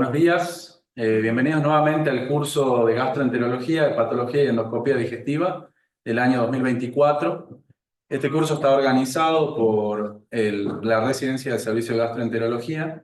buenos días. Bienvenidos nuevamente al curso de gastroenterología, de patología y endoscopía digestiva del año 2024. Este curso está organizado por la Residencia de Servicio de Gastroenterología.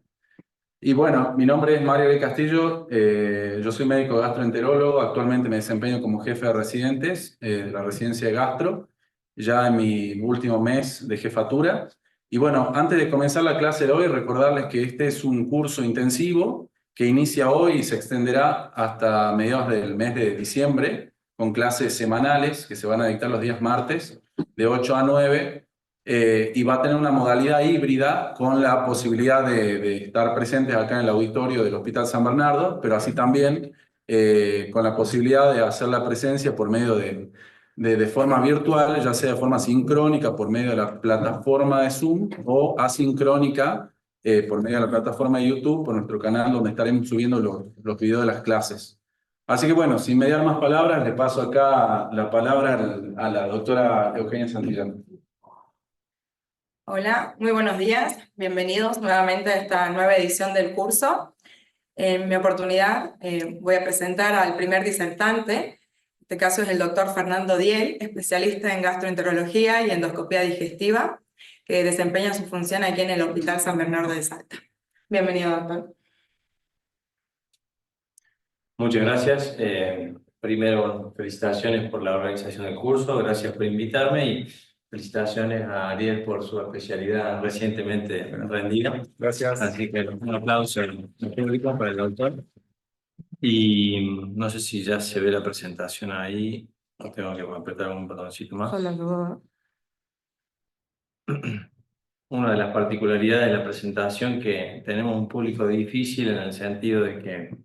Y bueno, mi nombre es Mario B. Castillo, yo soy médico gastroenterólogo, actualmente me desempeño como jefe de residentes de la residencia de gastro, ya en mi último mes de jefatura. Y bueno, antes de comenzar la clase de hoy, recordarles que este es un curso intensivo que inicia hoy y se extenderá hasta mediados del mes de diciembre, con clases semanales que se van a dictar los días martes, de 8 a 9, y va a tener una modalidad híbrida con la posibilidad de estar presentes acá en el auditorio del Hospital San Bernardo, pero así también con la posibilidad de hacer la presencia por medio de forma virtual, ya sea de forma sincrónica por medio de la plataforma de Zoom o asincrónica por medio de la plataforma de YouTube, por nuestro canal donde estaremos subiendo los videos de las clases. Así que bueno, sin mediar más palabras, le paso acá la palabra a la doctora Eugenia Santillán. Hola, muy buenos días. Bienvenidos nuevamente a esta nueva edición del curso. En mi oportunidad voy a presentar al primer disertante. En este caso es el doctor Fernando Diel, especialista en gastroenterología y endoscopía digestiva, que desempeña su función aquí en el Hospital San Bernardo de Salta. Bienvenido, doctor. Muchas gracias. Primero, felicitaciones por la organización del curso, gracias por invitarme y felicitaciones a Ariel por su especialidad recientemente rendida. Gracias. Así que un aplauso al público para el doctor. Y no sé si ya se ve la presentación ahí, o tengo que apretar un botoncito más. Una de las particularidades de la presentación que tenemos un público difícil en el sentido de que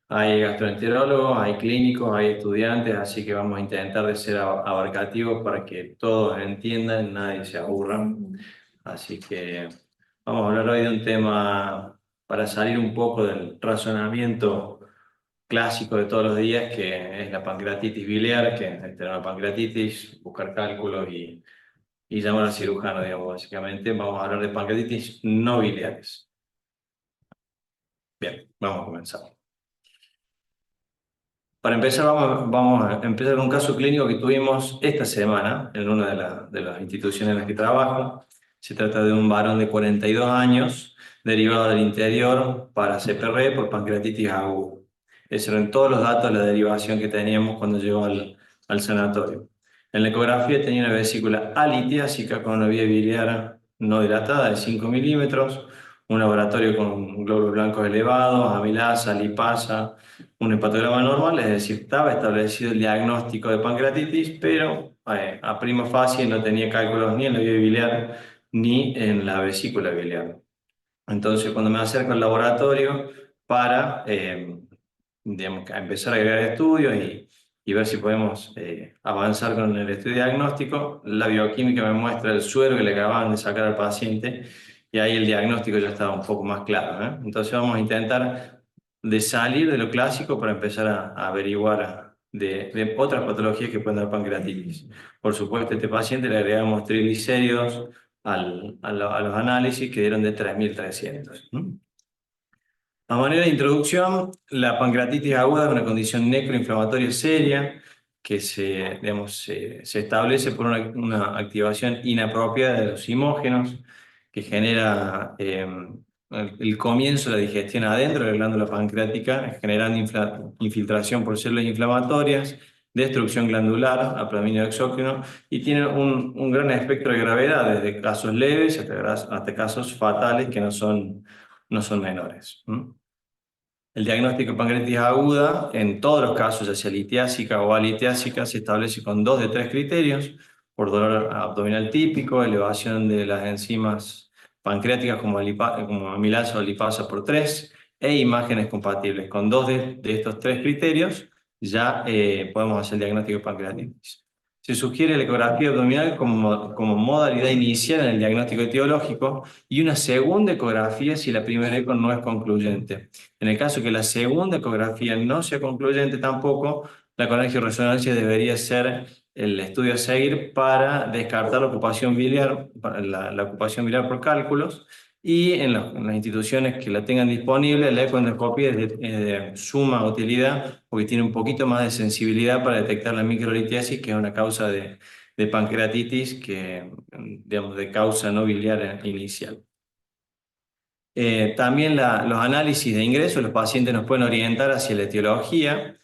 hay gastroenterólogos, hay clínicos, hay estudiantes, así que vamos a intentar de ser abarcativos para que todos entiendan, nadie se aburra. Así que vamos a hablar hoy de un tema para salir un poco del razonamiento clásico de todos los días, que es la pancreatitis biliar, que es tener una pancreatitis, buscar cálculos y llamar al cirujano, digamos, básicamente. Vamos a hablar de pancreatitis no biliares. Bien, vamos a comenzar. Para empezar, vamos a empezar con un caso clínico que tuvimos esta semana en una de las instituciones en las que trabajo. Se trata de un varón de 42 años, derivado del interior para CPR por pancreatitis aguda. Esos eran todos los datos de la derivación que teníamos cuando llegó al sanatorio. En la ecografía tenía una vesícula alitiásica con una vía biliar no dilatada de 5 milímetros, un laboratorio con glóbulos blancos elevados, amilasa, lipasa, un hepatograma normal, es decir, estaba establecido el diagnóstico de pancreatitis, pero a prima facie no tenía cálculos ni en la vía biliar ni en la vesícula biliar. Entonces, cuando me acerco al laboratorio para digamos, empezar a agregar estudios y ver si podemos avanzar con el estudio diagnóstico, la bioquímica me muestra el suero que le acababan de sacar al paciente y ahí el diagnóstico ya estaba un poco más claro, ¿eh? Entonces vamos a intentar de salir de lo clásico para empezar a averiguar de otras patologías que pueden dar pancreatitis. Por supuesto, a este paciente le agregamos triglicéridos a los análisis que dieron de 3.300. A manera de introducción, la pancreatitis aguda es una condición necroinflamatoria seria que se establece por una activación inapropiada de los imógenos que genera el comienzo de la digestión adentro de la glándula pancreática, generando infiltración por células inflamatorias, destrucción glandular a predominio exócrino y tiene un gran espectro de gravedad, desde casos leves hasta casos fatales que no son menores. El diagnóstico de pancreatitis aguda, en todos los casos, ya sea litiásica o alitiásica, se establece con 2 de 3 criterios: por dolor abdominal típico, elevación de las enzimas pancreáticas como amilasa o lipasa por 3, e imágenes compatibles. Con 2 de estos 3 criterios ya podemos hacer el diagnóstico de pancreatitis. Se sugiere la ecografía abdominal como modalidad inicial en el diagnóstico etiológico y una segunda ecografía si la primera eco no es concluyente. En el caso que la segunda ecografía no sea concluyente tampoco, la coangioresonancia debería ser el estudio a seguir para descartar la ocupación biliar, la ocupación biliar por cálculos, y en las instituciones que la tengan disponible, la ecoendoscopia es de suma utilidad porque tiene un poquito más de sensibilidad para detectar la microlitiasis, que es una causa de pancreatitis que, digamos, de causa no biliar inicial. También los análisis de ingreso, los pacientes nos pueden orientar hacia la etiología,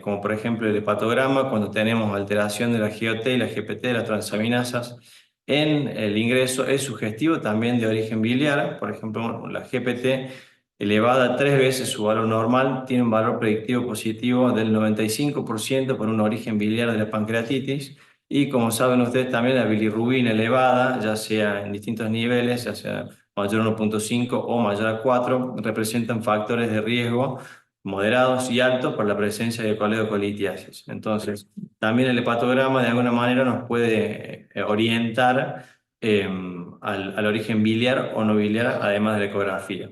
como por ejemplo el hepatograma, cuando tenemos alteración de la GOT y la GPT, las transaminasas en el ingreso, es sugestivo también de origen biliar. Por ejemplo, la GPT elevada 3 veces su valor normal tiene un valor predictivo positivo del 95% por un origen biliar de la pancreatitis. Y como saben ustedes también la bilirrubina elevada, ya sea en distintos niveles, ya sea mayor a 1.5 o mayor a 4, representan factores de riesgo moderados y altos por la presencia de coledocolitiasis. Entonces, también el hepatograma de alguna manera nos puede orientar al origen biliar o no biliar, además de la ecografía.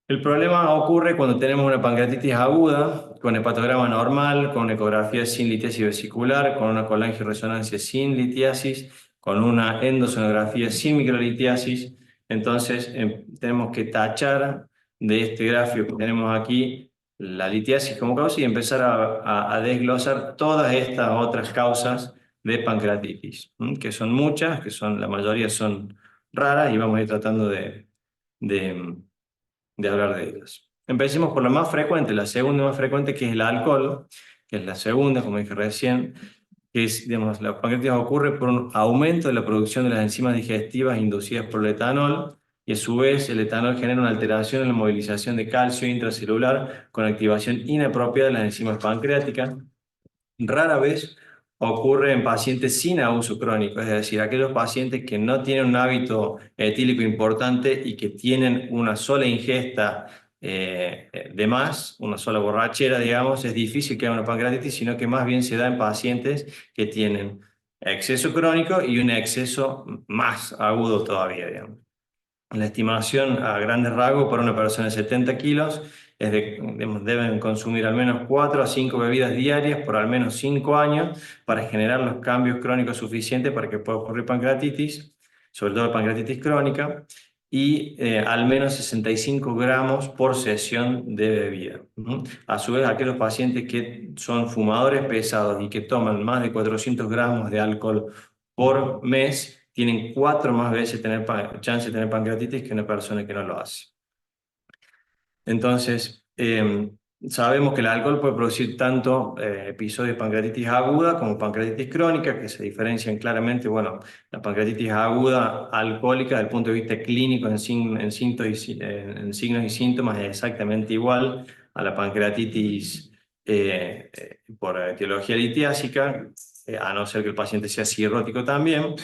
El problema ocurre cuando tenemos una pancreatitis aguda, con hepatograma normal, con ecografía sin litiasis vesicular, con una colangioresonancia sin litiasis, con una endosonografía sin microlitiasis. Entonces, tenemos que tachar de este gráfico que tenemos aquí la litiasis como causa y empezar a desglosar todas estas otras causas de pancreatitis, que son muchas, la mayoría son raras y vamos a ir tratando de hablar de ellas. Empecemos por la más frecuente, la segunda más frecuente, que es el alcohol, que es la segunda, como dije recién, que es, digamos, la pancreatitis ocurre por un aumento de la producción de las enzimas digestivas inducidas por el etanol, y a su vez el etanol genera una alteración en la movilización de calcio intracelular con activación inapropiada de las enzimas pancreáticas. Rara vez ocurre en pacientes sin abuso crónico, es decir, aquellos pacientes que no tienen un hábito etílico importante y que tienen una sola ingesta de más, una sola borrachera, digamos, es difícil que haya una pancreatitis, sino que más bien se da en pacientes que tienen exceso crónico y un exceso más agudo todavía, digamos. La estimación a grandes rasgos para una persona de 70 kilos es deben consumir al menos 4 a 5 bebidas diarias por al menos 5 años para generar los cambios crónicos suficientes para que pueda ocurrir pancreatitis, sobre todo pancreatitis crónica, y al menos 65 gramos por sesión de bebida. A su vez, aquellos pacientes que son fumadores pesados y que toman más de 400 gramos de alcohol por mes tienen 4 más veces chance de tener pancreatitis que una persona que no lo hace. Entonces, sabemos que el alcohol puede producir tanto episodios de pancreatitis aguda como pancreatitis crónica, que se diferencian claramente. Bueno, la pancreatitis aguda alcohólica, desde el punto de vista clínico, en signos y síntomas, es exactamente igual a la pancreatitis por etiología litiásica, a no ser que el paciente sea cirrótico también.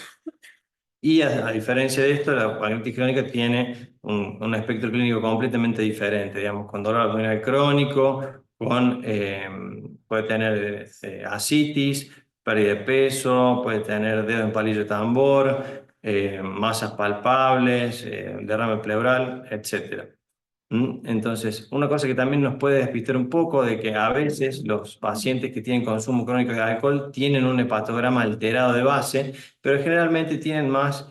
Y a diferencia de esto, la pancreatitis crónica tiene un espectro clínico completamente diferente, digamos, con dolor abdominal crónico, puede tener ascitis, pérdida de peso, puede tener dedo en palillo de tambor, masas palpables, derrame pleural, etc. Entonces, una cosa que también nos puede despistar un poco de que a veces los pacientes que tienen consumo crónico de alcohol tienen un hepatograma alterado de base, pero generalmente tienen más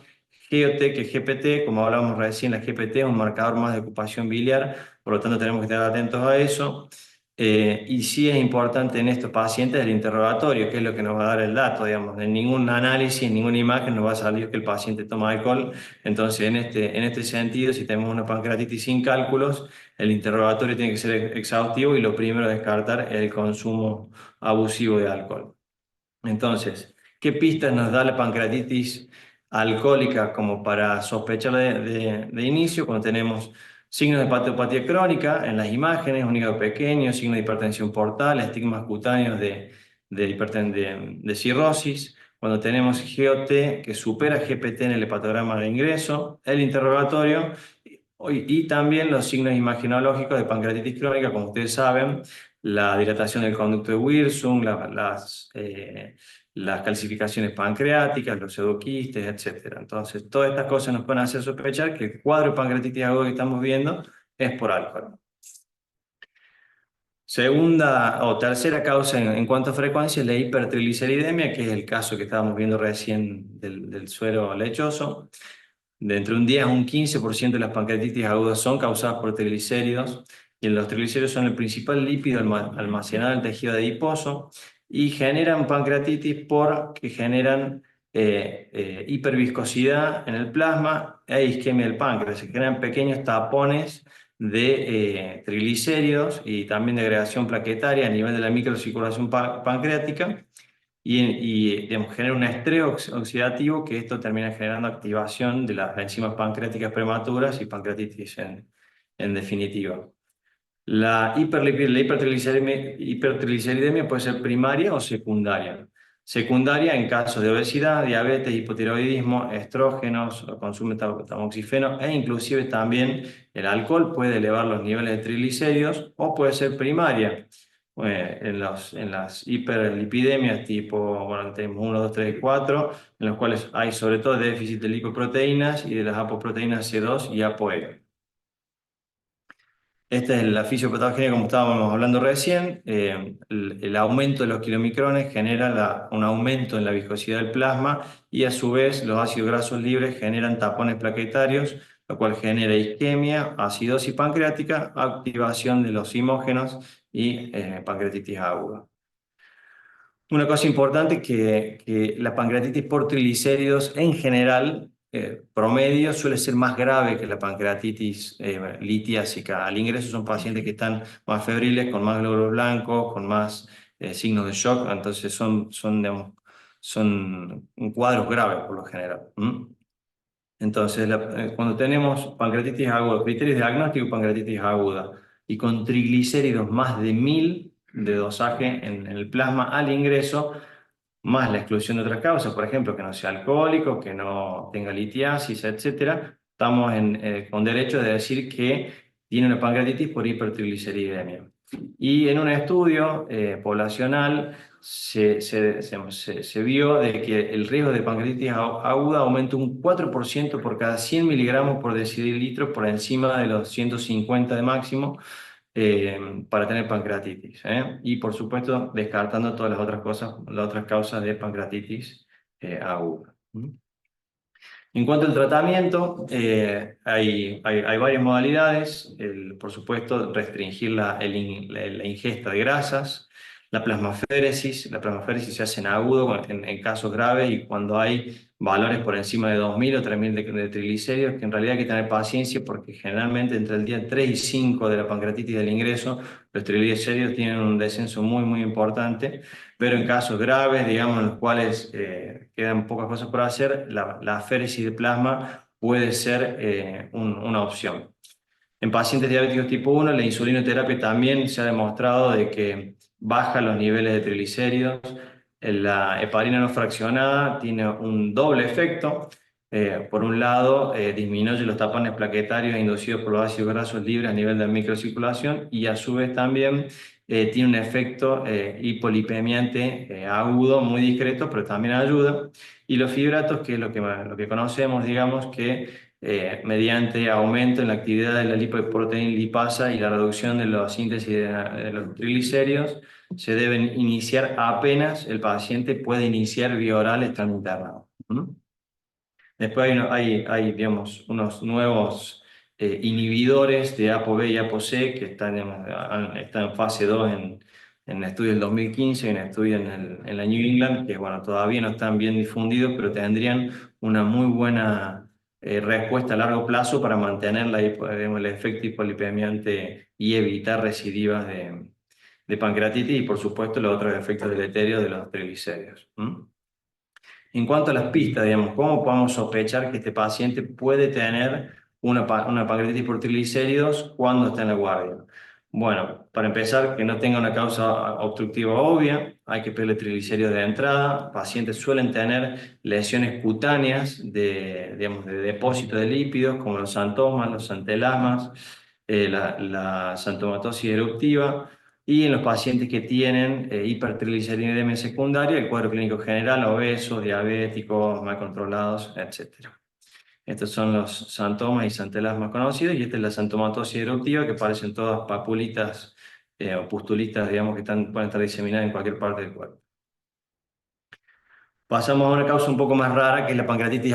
GOT que GPT. Como hablábamos recién, la GPT es un marcador más de ocupación biliar, por lo tanto tenemos que estar atentos a eso. Y sí es importante en estos pacientes el interrogatorio, que es lo que nos va a dar el dato, digamos. En ningún análisis, en ninguna imagen nos va a salir que el paciente toma alcohol. Entonces, en este sentido, si tenemos una pancreatitis sin cálculos, el interrogatorio tiene que ser exhaustivo y lo primero a descartar es el consumo abusivo de alcohol. Entonces, ¿qué pistas nos da la pancreatitis alcohólica como para sospechar de inicio? Cuando tenemos signos de hepatopatía crónica en las imágenes, un hígado pequeño, signos de hipertensión portal, estigmas cutáneos de cirrosis. Cuando tenemos GOT que supera GPT en el hepatograma de ingreso, el interrogatorio y también los signos imagenológicos de pancreatitis crónica, como ustedes saben, la dilatación del conducto de Wirsung, las calcificaciones pancreáticas, los pseudoquistes, etc. Entonces, todas estas cosas nos pueden hacer sospechar que el cuadro de pancreatitis aguda que estamos viendo es por alcohol. Segunda o tercera causa en cuanto a frecuencia es la hipertrigliceridemia, que es el caso que estábamos viendo recién del suero lechoso. de entre un 10 a un 15% de las pancreatitis agudas son causadas por triglicéridos, y los triglicéridos son el principal lípido almacenado en el tejido adiposo y generan pancreatitis porque generan hiperviscosidad en el plasma e isquemia del páncreas. Se crean pequeños tapones de triglicéridos y también de agregación plaquetaria a nivel de la microcirculación pancreática, digamos, genera un estrés oxidativo, que esto termina generando activación de las enzimas pancreáticas prematuras y pancreatitis en definitiva. La hipertrigliceridemia puede ser primaria o secundaria. Secundaria en casos de obesidad, diabetes, hipotiroidismo, estrógenos, consumo de tamoxifeno e inclusive también el alcohol puede elevar los niveles de triglicéridos, o puede ser primaria en las hiperlipidemias tipo, bueno, tenemos 1, 2, 3 y 4, en los cuales hay sobre todo déficit de lipoproteínas y de las apoproteínas C2 y ApoE. Esta es la fisiopatogenia, como estábamos hablando recién. El aumento de los kilomicrones genera un aumento en la viscosidad del plasma, y a su vez los ácidos grasos libres generan tapones plaquetarios, lo cual genera isquemia, acidosis pancreática, activación de los simógenos y pancreatitis aguda. Una cosa importante es que la pancreatitis por triglicéridos en general, promedio, suele ser más grave que la pancreatitis litiásica. Al ingreso son pacientes que están más febriles, con más glóbulos blancos, con más signos de shock, entonces digamos, son cuadros graves por lo general. Entonces, cuando tenemos pancreatitis aguda, criterios de diagnóstico, pancreatitis aguda, y con triglicéridos más de 1000 de dosaje en el plasma al ingreso, más la exclusión de otras causas, por ejemplo, que no sea alcohólico, que no tenga litiasis, etc., estamos con derecho de decir que tiene una pancreatitis por hipertrigliceridemia. Y en un estudio poblacional se vio de que el riesgo de pancreatitis aguda aumenta un 4% por cada 100 miligramos por decilitro por encima de los 150 de máximo, para tener pancreatitis, y por supuesto descartando todas las otras cosas, las otras causas de pancreatitis aguda. En cuanto al tratamiento, hay varias modalidades. Por supuesto, restringir la ingesta de grasas, la plasmaféresis. La plasmaféresis se hace en agudo en casos graves y cuando hay valores por encima de 2000 o 3000 de triglicéridos, que en realidad hay que tener paciencia, porque generalmente entre el día 3 y 5 de la pancreatitis del ingreso, los triglicéridos tienen un descenso muy, muy importante. Pero en casos graves, digamos, en los cuales quedan pocas cosas por hacer, la aféresis de plasma puede ser una opción. En pacientes diabéticos tipo 1, la insulinoterapia también se ha demostrado de que baja los niveles de triglicéridos. La heparina no fraccionada tiene un doble efecto. Por un lado, disminuye los tapones plaquetarios inducidos por los ácidos grasos libres a nivel de microcirculación, y a su vez también tiene un efecto hipolipemiante agudo, muy discreto, pero también ayuda. Y los fibratos, que es lo que conocemos, digamos, que mediante aumento en la actividad de la lipoproteína lipasa y la reducción de la síntesis de los triglicéridos, se deben iniciar apenas el paciente puede iniciar vía oral estando internado. Después hay, digamos, unos nuevos inhibidores de ApoB y ApoC que están en fase 2 en estudio del 2015 y en estudio en la New England, que bueno, todavía no están bien difundidos, pero tendrían una muy buena respuesta a largo plazo para mantener el efecto hipolipemiante y evitar recidivas de pancreatitis y, por supuesto, los otros efectos deleterios de los triglicéridos. En cuanto a las pistas, digamos, ¿cómo podemos sospechar que este paciente puede tener una pancreatitis por triglicéridos cuando está en la guardia? Bueno, para empezar, que no tenga una causa obstructiva obvia, hay que pedirle triglicéridos de entrada. Pacientes suelen tener lesiones cutáneas digamos, de depósito de lípidos, como los xantomas, los xantelasmas, la xantomatosis eruptiva. Y en los pacientes que tienen hipertrigliceridemia secundaria, el cuadro clínico general, obesos, diabéticos, mal controlados, etc. Estos son los xantomas y xantelasmas conocidos, y esta es la xantomatosis eruptiva, que parecen todas papulitas o pustulitas, digamos, que pueden estar diseminadas en cualquier parte del cuerpo. Pasamos a una causa un poco más rara, que es la pancreatitis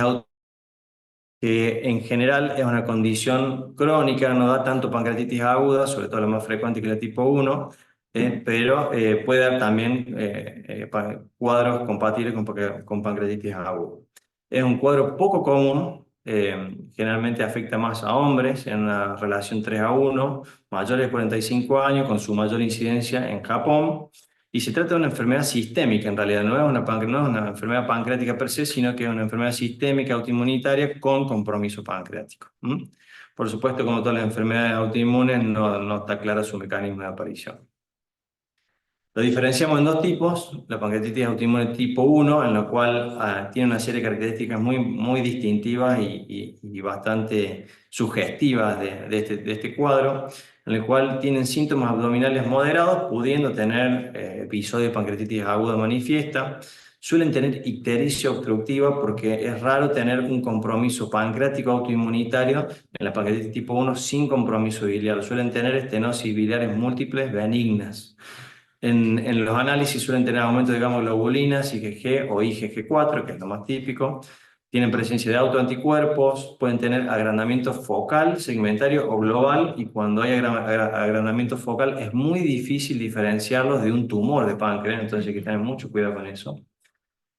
que en general es una condición crónica, no da tanto pancreatitis aguda, sobre todo la más frecuente que la tipo 1, pero puede dar también cuadros compatibles con pancreatitis aguda. Es un cuadro poco común, generalmente afecta más a hombres en una relación 3:1, mayores de 45 años, con su mayor incidencia en Japón. Y se trata de una enfermedad sistémica, en realidad, no es una enfermedad pancreática per se, sino que es una enfermedad sistémica autoinmunitaria con compromiso pancreático. Por supuesto, como todas las enfermedades autoinmunes, no está clara su mecanismo de aparición. Lo diferenciamos en dos tipos: la pancreatitis autoinmune tipo 1, en la cual tiene una serie de características muy distintivas y bastante sugestivas de este cuadro, en el cual tienen síntomas abdominales moderados, pudiendo tener episodios de pancreatitis aguda manifiesta. Suelen tener ictericia obstructiva, porque es raro tener un compromiso pancreático autoinmunitario en la pancreatitis tipo 1 sin compromiso biliar. Suelen tener estenosis biliares múltiples benignas. En los análisis suelen tener aumento de gamma-globulinas, IgG o IgG4, que es lo más típico. Tienen presencia de autoanticuerpos, pueden tener agrandamiento focal, segmentario o global, y cuando hay agrandamiento focal es muy difícil diferenciarlos de un tumor de páncreas, entonces hay que tener mucho cuidado con eso.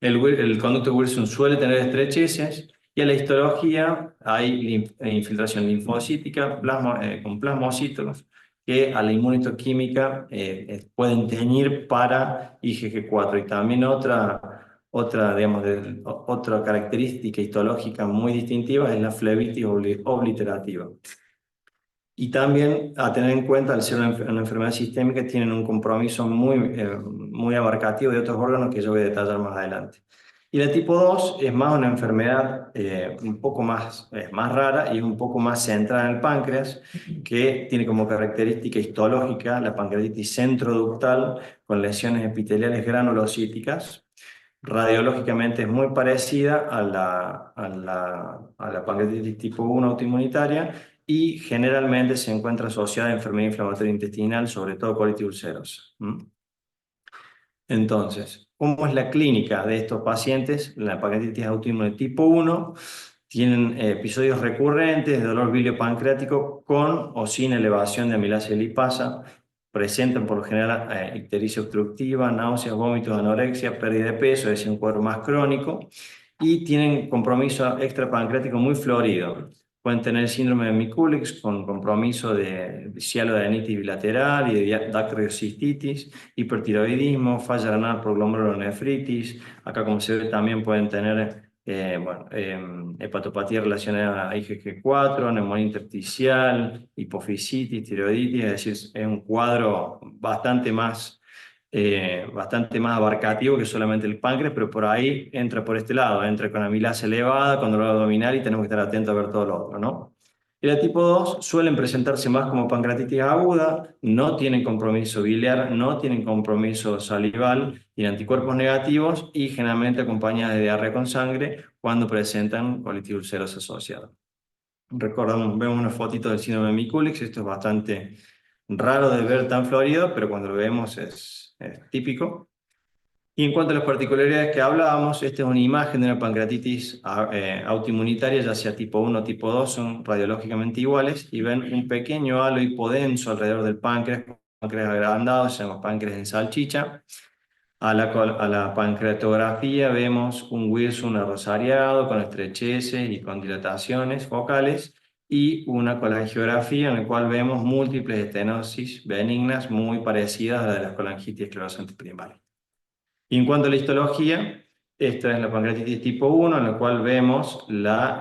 El conducto Wilson suele tener estrecheces, y en la histología hay infiltración linfocítica con plasmocitos que a la inmunohistoquímica pueden teñir para IgG4. Y también digamos, otra característica histológica muy distintiva es la flebitis obliterativa. Y también a tener en cuenta, al ser una enfermedad sistémica, tienen un compromiso muy abarcativo de otros órganos que yo voy a detallar más adelante. Y la tipo 2 es más una enfermedad un poco más rara y es un poco más centrada en el páncreas, que tiene como característica histológica la pancreatitis centroductal con lesiones epiteliales granulocíticas. Radiológicamente es muy parecida a la pancreatitis tipo 1 autoinmunitaria, y generalmente se encuentra asociada a enfermedad inflamatoria intestinal, sobre todo colitis ulcerosa. Entonces, ¿cómo es la clínica de estos pacientes? La pancreatitis autoinmune tipo 1 tienen episodios recurrentes de dolor biliopancreático con o sin elevación de amilasa y lipasa. Presentan por lo general ictericia obstructiva, náuseas, vómitos, anorexia, pérdida de peso, es decir, un cuadro más crónico, y tienen compromiso extrapancreático muy florido. Pueden tener síndrome de Mikulicz con compromiso de cialoadenitis bilateral y de dactylocistitis, hipertiroidismo, falla renal por glomerulonefritis. Acá, como se ve, también pueden tener hepatopatía relacionada a IgG4, neumonía intersticial, hipofisitis, tiroiditis. Es decir, es un cuadro bastante más abarcativo que solamente el páncreas, pero por ahí entra por este lado, entra con amilasa elevada, con dolor abdominal, y tenemos que estar atentos a ver todo lo otro, ¿no? Y la tipo 2 suelen presentarse más como pancreatitis aguda, no tienen compromiso biliar, no tienen compromiso salival, tienen anticuerpos negativos y generalmente acompañadas de diarrea con sangre cuando presentan colitis ulcerosa asociada. Recordamos, vemos una fotito del síndrome de Mikulicz. Esto es bastante raro de ver tan florido, pero cuando lo vemos es típico. Y en cuanto a las particularidades que hablábamos, esta es una imagen de una pancreatitis autoinmunitaria, ya sea tipo 1 o tipo 2, son radiológicamente iguales, y ven un pequeño halo hipodenso alrededor del páncreas agrandado, se llama páncreas en salchicha. A la pancreatografía vemos un Wilson arrosariado con estrecheces y con dilataciones focales, y una colangiografía en la cual vemos múltiples estenosis benignas muy parecidas a la de las colangitis esclerosante primaria. Y en cuanto a la histología, esta es la pancreatitis tipo 1, en la cual vemos la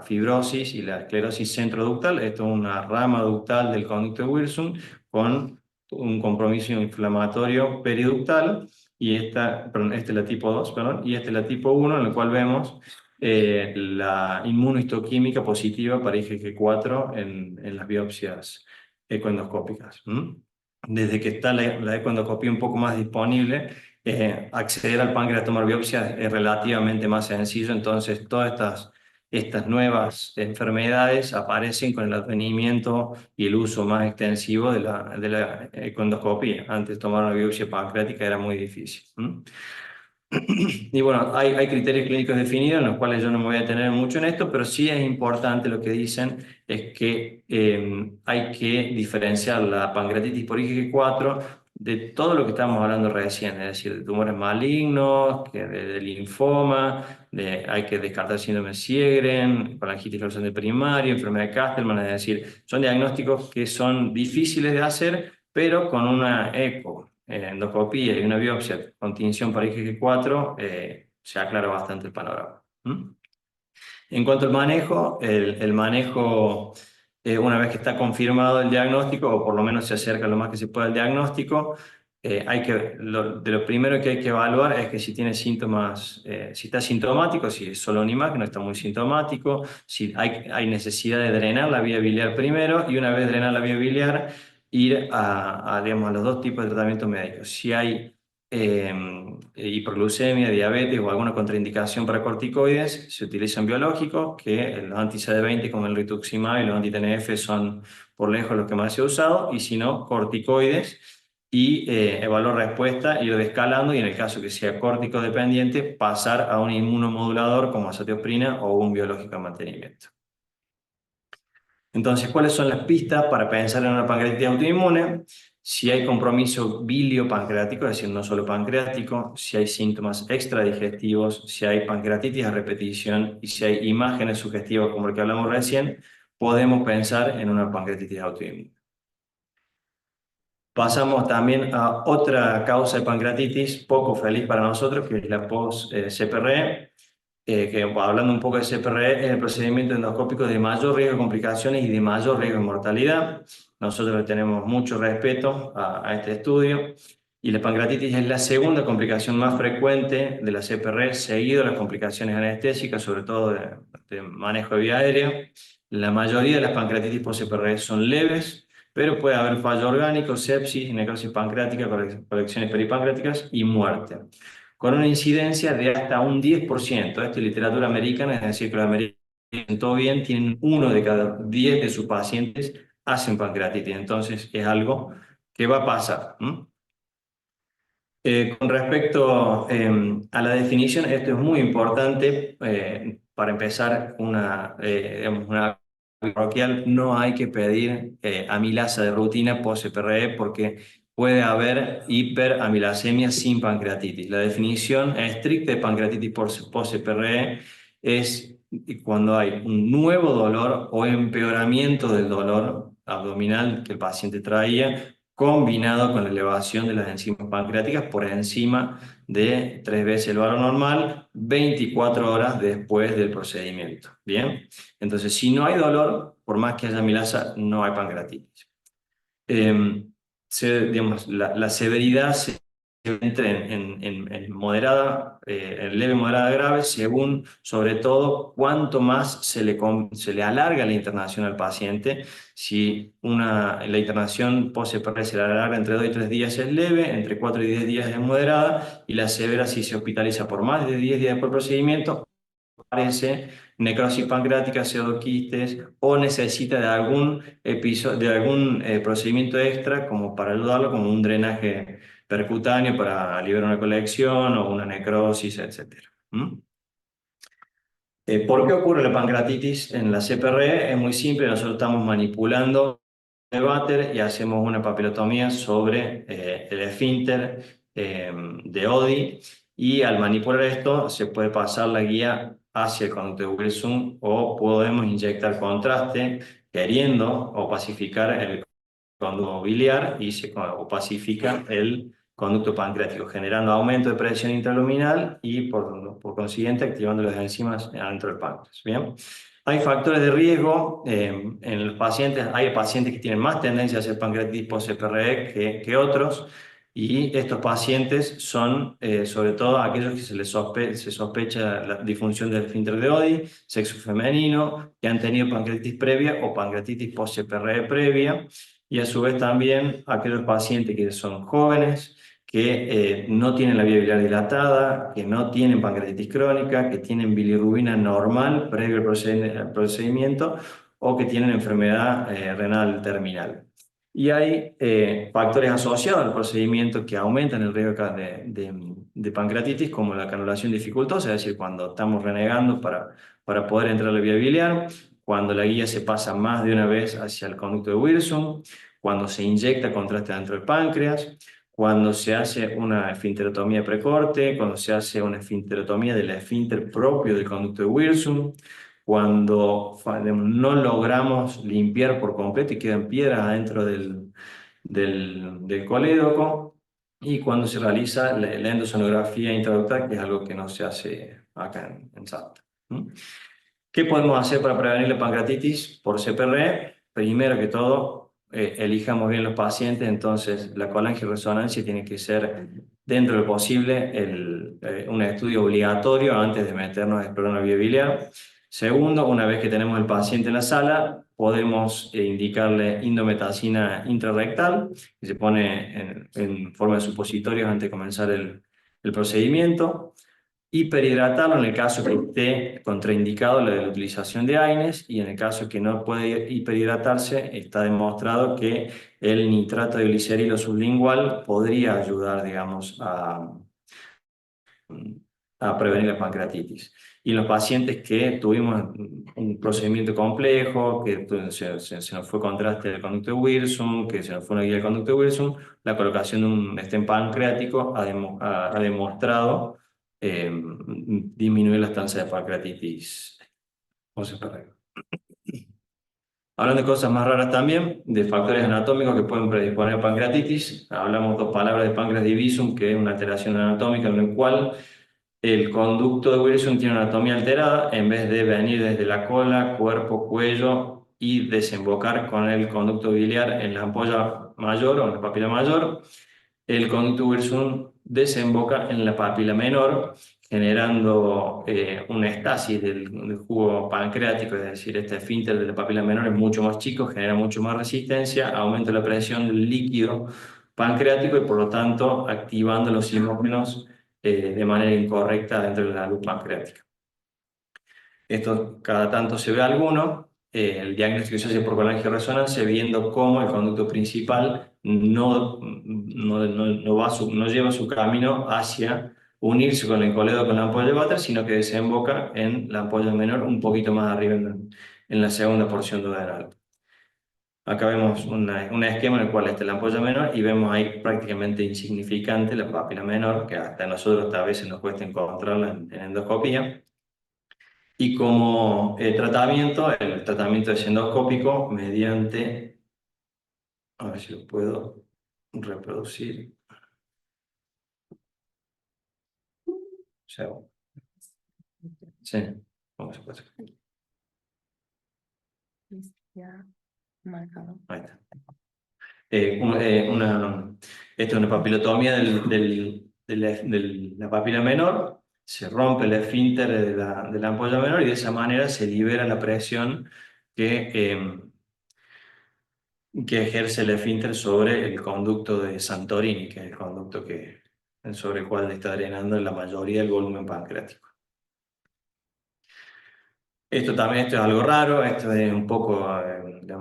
fibrosis y la esclerosis centroductal. Esto es una rama ductal del conducto de Wilson con un compromiso inflamatorio periductal, y esta es la tipo 2, y esta es la tipo 1, en la cual vemos la inmunohistoquímica positiva para IgG4 en las biopsias ecoendoscópicas. Desde que está la ecoendoscopía un poco más disponible, acceder al páncreas a tomar biopsias es relativamente más sencillo. Entonces, todas estas nuevas enfermedades aparecen con el advenimiento y el uso más extensivo de la ecoendoscopía. Antes, tomar una biopsia pancreática era muy difícil. Y bueno, hay criterios clínicos definidos en los cuales yo no me voy a detener mucho en esto, pero sí es importante lo que dicen, es que hay que diferenciar la pancreatitis por IgG4 de todo lo que estábamos hablando recién, es decir, de tumores malignos, de linfoma, hay que descartar síndrome de Sjögren, colangitis leucemia primaria, enfermedad de Castleman, es decir, son diagnósticos que son difíciles de hacer, pero con una eco, endoscopía y una biopsia con tinción para IgG4 se aclara bastante el panorama. En cuanto al manejo, el manejo, una vez que está confirmado el diagnóstico, o por lo menos se acerca lo más que se pueda al diagnóstico, de lo primero que hay que evaluar es que si tiene síntomas, si está sintomático, si es solo un IMAC, no está muy sintomático, si hay necesidad de drenar la vía biliar primero, y una vez drenar la vía biliar, ir digamos, a los dos tipos de tratamiento médico. Si hay hiperglucemia, diabetes o alguna contraindicación para corticoides, se utilizan biológicos, que los anti-CD20 como el rituximab y los anti-TNF son por lejos los que más se ha usado, y si no, corticoides, y evaluar respuesta, ir escalando, y en el caso que sea córtico dependiente, pasar a un inmunomodulador como azathioprina o un biológico de mantenimiento. Entonces, ¿cuáles son las pistas para pensar en una pancreatitis autoinmune? Si hay compromiso biliopancreático, es decir, no solo pancreático, si hay síntomas extradigestivos, si hay pancreatitis a repetición y si hay imágenes sugestivas como el que hablamos recién, podemos pensar en una pancreatitis autoinmune. Pasamos también a otra causa de pancreatitis poco feliz para nosotros, que es la post-CPRE. Que hablando un poco de CPRE, es el procedimiento endoscópico de mayor riesgo de complicaciones y de mayor riesgo de mortalidad. Nosotros le tenemos mucho respeto a este estudio, y la pancreatitis es la segunda complicación más frecuente de la CPRE, seguido de las complicaciones anestésicas, sobre todo de manejo de vía aérea. La mayoría de las pancreatitis post-CPRE son leves, pero puede haber fallo orgánico, sepsis, necrosis pancreática, colecciones peripancreáticas y muerte, con una incidencia de hasta un 10%. Esto es literatura americana, es decir, que los americanos, todo bien, tienen 1 de cada 10 de sus pacientes hacen pancreatitis. Entonces es algo que va a pasar. Con respecto a la definición, esto es muy importante. Para empezar, digamos, una parroquial, no hay que pedir amilasa de rutina post-CPRE, porque puede haber hiperamilasemia sin pancreatitis. La definición estricta de pancreatitis post-CPRE es cuando hay un nuevo dolor o empeoramiento del dolor abdominal que el paciente traía, combinado con la elevación de las enzimas pancreáticas por encima de 3 veces el valor normal, 24 horas después del procedimiento. ¿Bien? Entonces, si no hay dolor, por más que haya amilasa, no hay pancreatitis. Digamos, la severidad se entra en moderada, en leve, moderada, grave, según, sobre todo, cuánto más se le alarga la internación al paciente. Si la internación post-CPRE se le alarga entre 2 y 3 días es leve, entre 4 y 10 días es moderada, y la severa, si se hospitaliza por más de 10 días después del procedimiento, aparece necrosis pancreática, pseudoquistes, o necesita de algún procedimiento extra como para ayudarlo, como un drenaje percutáneo para liberar una colección o una necrosis, etc. ¿Por qué ocurre la pancreatitis en la CPRE? Es muy simple. Nosotros estamos manipulando el váter y hacemos una papilotomía sobre el esfínter de Oddi, y al manipular esto se puede pasar la guía hacia el conducto de Wilson, o podemos inyectar contraste queriendo opacificar el conducto biliar y se opacifica el conducto pancreático, generando aumento de presión intraluminal y por consiguiente activando las enzimas adentro del páncreas. ¿Bien? Hay factores de riesgo en los pacientes. Hay pacientes que tienen más tendencia a hacer pancreatitis post-CPRE que otros, y estos pacientes son sobre todo aquellos que se sospecha la disfunción del esfínter de Oddi, sexo femenino, que han tenido pancreatitis previa o pancreatitis post-CPRE previa, y a su vez también aquellos pacientes que son jóvenes, que no tienen la vía biliar dilatada, que no tienen pancreatitis crónica, que tienen bilirrubina normal previo al procedimiento, o que tienen enfermedad renal terminal. Y hay factores asociados al procedimiento que aumentan el riesgo de de pancreatitis como la canulación dificultosa, es decir, cuando estamos renegando para poder entrar a la vía biliar, cuando la guía se pasa más de una vez hacia el conducto de Wilson, cuando se inyecta contraste dentro del páncreas, cuando se hace una esfinterotomía precorte, cuando se hace una esfinterotomía del esfínter propio del conducto de Wilson, cuando no logramos limpiar por completo y quedan piedras adentro del colédoco, y cuando se realiza la endosonografía intraductal, que es algo que no se hace acá en Salta. ¿Qué podemos hacer para prevenir la pancreatitis por CPR? Primero que todo, elijamos bien los pacientes, entonces la colangioresonancia tiene que ser, dentro de lo posible, un estudio obligatorio antes de meternos a explorar una vía biliar. Segundo, una vez que tenemos el paciente en la sala, podemos indicarle indometacina intrarrectal, que se pone en forma de supositorios antes de comenzar el procedimiento. Hiperhidratarlo en el caso que esté contraindicado la utilización de AINES, y en el caso que no puede hiperhidratarse, está demostrado que el nitrato de glicerilo sublingual podría ayudar, digamos, a prevenir la pancreatitis. Y en los pacientes que tuvimos un procedimiento complejo, que se nos fue contraste del conducto de Wilson, que se nos fue una guía del conducto de Wilson, la colocación de un stent pancreático ha demostrado disminuir las tasas de pancreatitis o CPR. Hablando de cosas más raras también, de factores anatómicos que pueden predisponer a pancreatitis, hablamos dos palabras de páncreas divisum, que es una alteración anatómica en la cual el conducto de Wilson tiene una anatomía alterada, en vez de venir desde la cola, cuerpo, cuello y desembocar con el conducto biliar en la ampolla mayor o en la papila mayor, el conducto de Wilson desemboca en la papila menor, generando una estasis del jugo pancreático, es decir, este esfínter de la papila menor es mucho más chico, genera mucho más resistencia, aumenta la presión del líquido pancreático y por lo tanto activando los simógenos de manera incorrecta dentro de la luz pancreática. Esto cada tanto se ve alguno. El diagnóstico se hace por colangioresonancia, viendo cómo el conducto principal no lleva su camino hacia unirse con el colédoco con la ampolla de Vater, sino que desemboca en la ampolla menor un poquito más arriba en la segunda porción duodenal. Acá vemos un esquema en el cual está la ampolla menor y vemos ahí prácticamente insignificante la papila menor, que hasta nosotros a veces nos cuesta encontrarla en endoscopía. Y como tratamiento, el tratamiento es endoscópico mediante, a ver si lo puedo reproducir. Sí, vamos a pasar. Ya, marcado. Ahí está. Esta es una papilotomía de la papila menor, se rompe el esfínter de la ampolla menor y de esa manera se libera la presión que ejerce el esfínter sobre el conducto de Santorini, que es el conducto sobre el cual está drenando la mayoría del volumen pancreático. Esto es algo raro, esto es un poco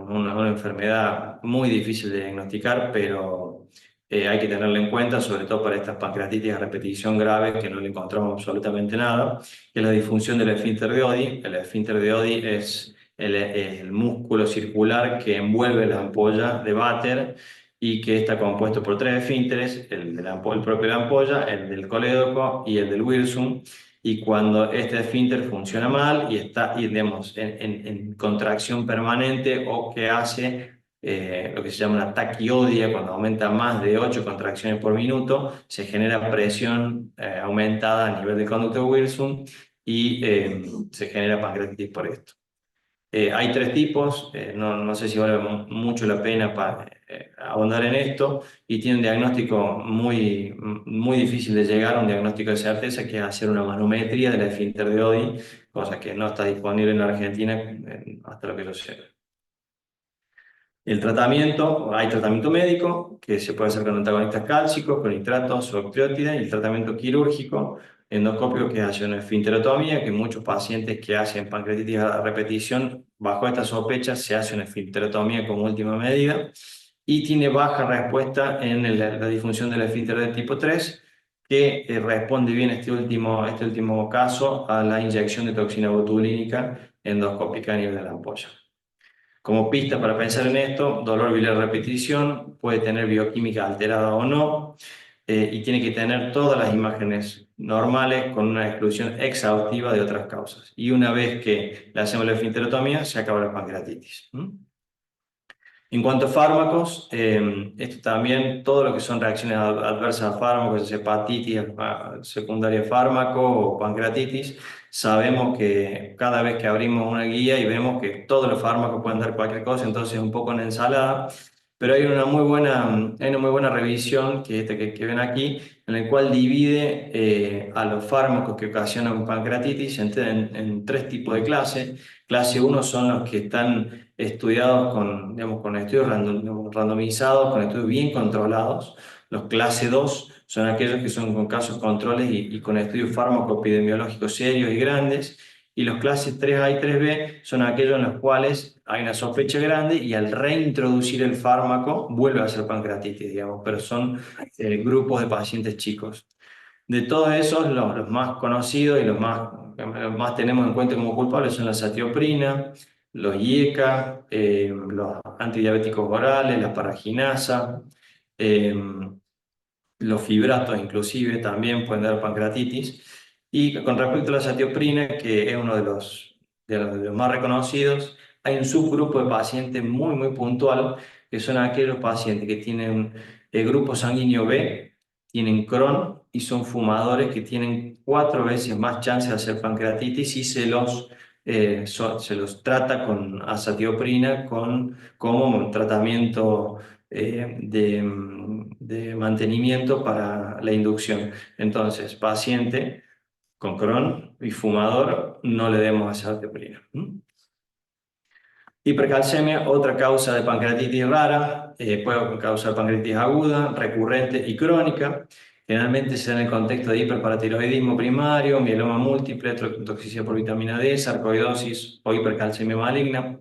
una enfermedad muy difícil de diagnosticar, pero hay que tenerlo en cuenta, sobre todo para estas pancreatitis a repetición grave, que no le encontramos absolutamente nada, que es la disfunción del esfínter de Oddi. El esfínter de Oddi es el músculo circular que envuelve la ampolla de Vater y que está compuesto por tres esfínteres, el propio de la ampolla, el del colédoco y el del Wilson. Y cuando este esfínter funciona mal y está digamos, en contracción permanente o que hace lo que se llama una taquiodia, cuando aumenta más de 8 contracciones por minuto, se genera presión aumentada a nivel del conducto de Wilson y se genera pancreatitis por esto. Hay tres tipos, no sé si vale mucho la pena ahondar en esto, y tiene un diagnóstico muy difícil de llegar a un diagnóstico de certeza, que es hacer una manometría del esfínter de Oddi, cosa que no está disponible en la Argentina hasta lo que yo sé. El tratamiento, hay tratamiento médico, que se puede hacer con antagonistas cálcicos, con nitratos o octreótida, y el tratamiento quirúrgico, endoscópico, que hace una esfinterotomía, que muchos pacientes que hacen pancreatitis a repetición, bajo esta sospecha, se hace una esfinterotomía como última medida, y tiene baja respuesta en la disfunción del esfínter de tipo 3, que responde bien este último caso a la inyección de toxina botulínica endoscópica a nivel de la ampolla. Como pista para pensar en esto, dolor biliar de repetición, puede tener bioquímica alterada o no, y tiene que tener todas las imágenes normales con una exclusión exhaustiva de otras causas. Y una vez que le hacemos la esfinterotomía, se acaba la pancreatitis. En cuanto a fármacos, esto también, todo lo que son reacciones adversas a fármacos, hepatitis secundaria a fármaco o pancreatitis, sabemos que cada vez que abrimos una guía y vemos que todos los fármacos pueden dar cualquier cosa, entonces es un poco una ensalada, pero hay una muy buena revisión, que que ven aquí, en la cual divide a los fármacos que ocasionan pancreatitis en tres tipos de clases. Clase 1 son los que están estudiados con estudios randomizados, con estudios bien controlados. Los clase 2 son aquellos que son con casos controles y con estudios fármaco-epidemiológicos serios y grandes. Y los clases 3A y 3B son aquellos en los cuales hay una sospecha grande y al reintroducir el fármaco vuelve a ser pancreatitis, digamos, pero son grupos de pacientes chicos. De todos esos, los más conocidos y los más tenemos en cuenta como culpables son la satioprina, los IECA, los antidiabéticos orales, la paraginasa, los fibratos inclusive también pueden dar pancreatitis. Y con respecto a la satioprina, que es uno de los más reconocidos, hay un subgrupo de pacientes muy puntual, que son aquellos pacientes que tienen el grupo sanguíneo B, tienen Crohn y son fumadores que tienen 4 veces más chances de hacer pancreatitis y se los trata con azatioprina como tratamiento de mantenimiento para la inducción. Entonces, paciente con Crohn y fumador, no le demos azatioprina. Hipercalcemia, otra causa de pancreatitis rara, puede causar pancreatitis aguda, recurrente y crónica. Generalmente se da en el contexto de hiperparatiroidismo primario, mieloma múltiple, toxicidad por vitamina D, sarcoidosis o hipercalcemia maligna.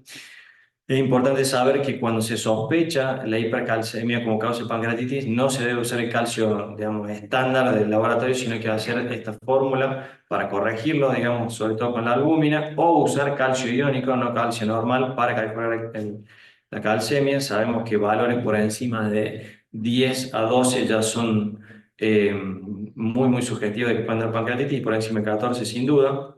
Es importante saber que cuando se sospecha la hipercalcemia como causa de pancreatitis, no se debe usar el calcio, digamos, estándar del laboratorio, sino que hacer esta fórmula para corregirlo, digamos, sobre todo con la albúmina, o usar calcio iónico, no calcio normal, para calcular la calcemia. Sabemos que valores por encima de 10 a 12 ya son muy subjetivos de que pueden dar pancreatitis, y por encima de 14 sin duda.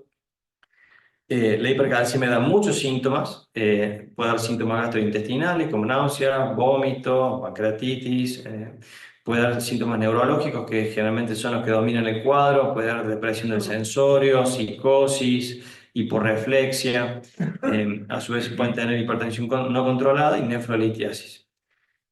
La hipercalcemia da muchos síntomas, puede dar síntomas gastrointestinales como náusea, vómito, pancreatitis, puede dar síntomas neurológicos que generalmente son los que dominan el cuadro, puede dar depresión del sensorio, psicosis, hiporreflexia, a su vez pueden tener hipertensión no controlada y nefrolitiasis.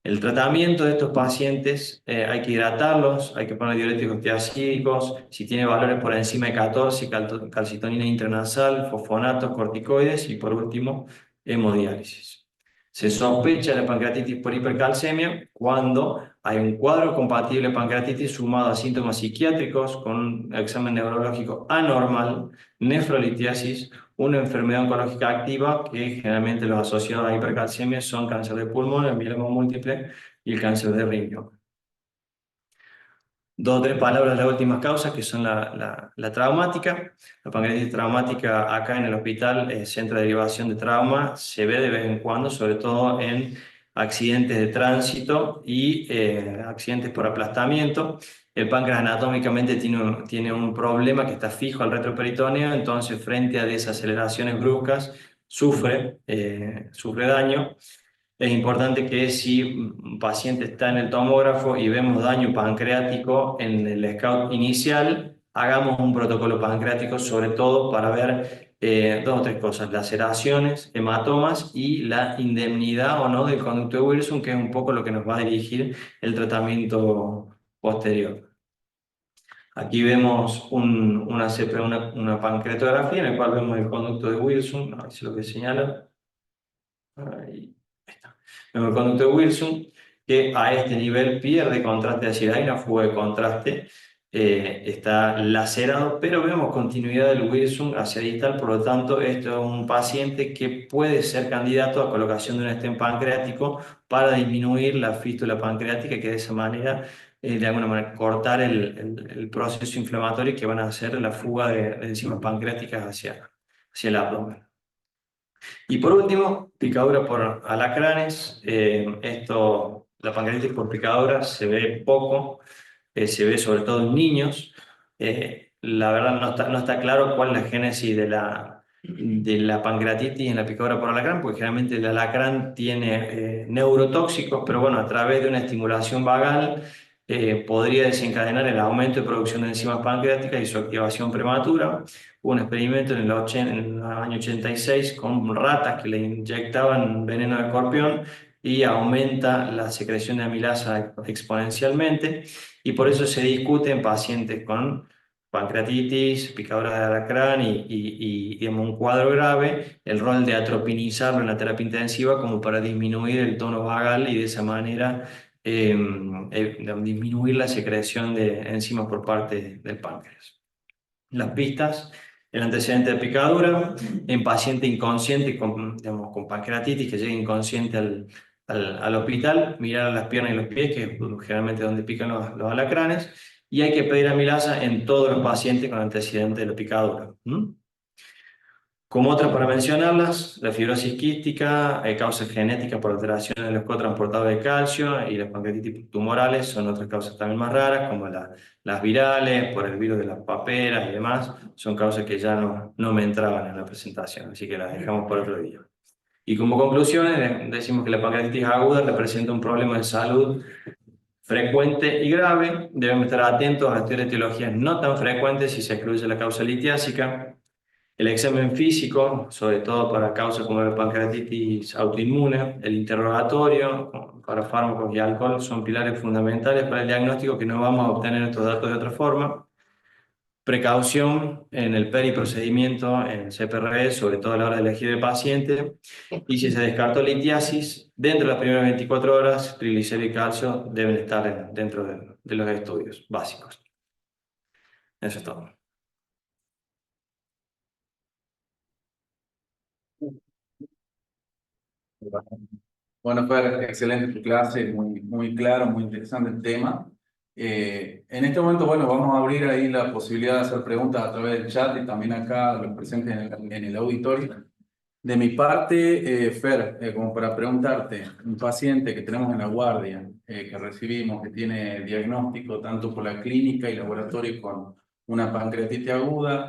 El tratamiento de estos pacientes hay que hidratarlos, hay que poner diuréticos tiacídicos, si tiene valores por encima de 14, calcitonina intranasal, fosfonatos, corticoides y por último, hemodiálisis. Se sospecha de pancreatitis por hipercalcemia cuando hay un cuadro compatible de pancreatitis sumado a síntomas psiquiátricos con un examen neurológico anormal, nefrolitiasis, una enfermedad oncológica activa, que generalmente los asociados a hipercalcemia son cáncer de pulmón, el mieloma múltiple y el cáncer de riñón. 2 o 3 palabras de las últimas causas, que son la traumática. La pancreatitis traumática acá en el hospital, centro de derivación de trauma, se ve de vez en cuando, sobre todo en accidentes de tránsito y accidentes por aplastamiento. El páncreas anatómicamente tiene un problema que está fijo al retroperitoneo, entonces frente a desaceleraciones bruscas sufre daño. Es importante que si un paciente está en el tomógrafo y vemos daño pancreático en el scout inicial, hagamos un protocolo pancreático, sobre todo para ver 2 o 3 cosas: laceraciones, hematomas y la indemnidad o no del conducto de Wilson, que es un poco lo que nos va a dirigir el tratamiento posterior. Aquí vemos una pancreatografía en la cual vemos el conducto de Wilson, a ver si lo que señala. Ahí está. Vemos el conducto de Wilson, que a este nivel pierde contraste, es decir, hay una fuga de contraste, está lacerado, pero vemos continuidad del Wilson hacia distal. Por lo tanto, esto es un paciente que puede ser candidato a colocación de un stent pancreático para disminuir la fístula pancreática, que de esa manera de alguna manera cortar el proceso inflamatorio que van a hacer la fuga de enzimas pancreáticas hacia el abdomen. Y por último, picadura por alacranes. La pancreatitis por picadura se ve poco, se ve sobre todo en niños. La verdad no está claro cuál es la génesis de la pancreatitis en la picadura por alacrán, porque generalmente el alacrán tiene neurotóxicos, pero bueno, a través de una estimulación vagal podría desencadenar el aumento de producción de enzimas pancreáticas y su activación prematura. Hubo un experimento en el año 86 con ratas que le inyectaban veneno de escorpión y aumenta la secreción de amilasa exponencialmente, y por eso se discute en pacientes con pancreatitis, picadura de alacrán y en un cuadro grave, el rol de atropinizarlo en la terapia intensiva como para disminuir el tono vagal y de esa manera disminuir la secreción de enzimas por parte del páncreas. Las pistas: el antecedente de picadura en paciente inconsciente digamos, con pancreatitis que llega inconsciente al hospital, mirar las piernas y los pies, que es generalmente donde pican los alacranes, y hay que pedir amilasa en todos los pacientes con antecedente de la picadura. Como otras para mencionarlas, la fibrosis quística, causas genéticas por alteraciones de los cotransportadores de calcio, y las pancreatitis tumorales son otras causas también más raras, como las virales, por el virus de las paperas y demás. Son causas que ya no me entraban en la presentación, así que las dejamos por otro día. Y como conclusiones, decimos que la pancreatitis aguda representa un problema de salud frecuente y grave. Debemos estar atentos a estudiar etiologías no tan frecuentes si se excluye la causa litiásica. El examen físico, sobre todo para causas como la pancreatitis autoinmune, el interrogatorio para fármacos y alcohol son pilares fundamentales para el diagnóstico, que no vamos a obtener estos datos de otra forma. Precaución en el periprocedimiento en CPRE, sobre todo a la hora de elegir el paciente. Y si se descartó litiasis, dentro de las primeras 24 horas, triglicéridos y calcio deben estar dentro de los estudios básicos. Eso es todo. Bueno, Fer, excelente tu clase, muy claro, muy interesante el tema. En este momento, bueno, vamos a abrir ahí la posibilidad de hacer preguntas a través del chat y también acá los presentes en el auditorio. De mi parte, Fer, como para preguntarte, un paciente que tenemos en la guardia, que recibimos, que tiene diagnóstico tanto por la clínica y laboratorio con una pancreatitis aguda,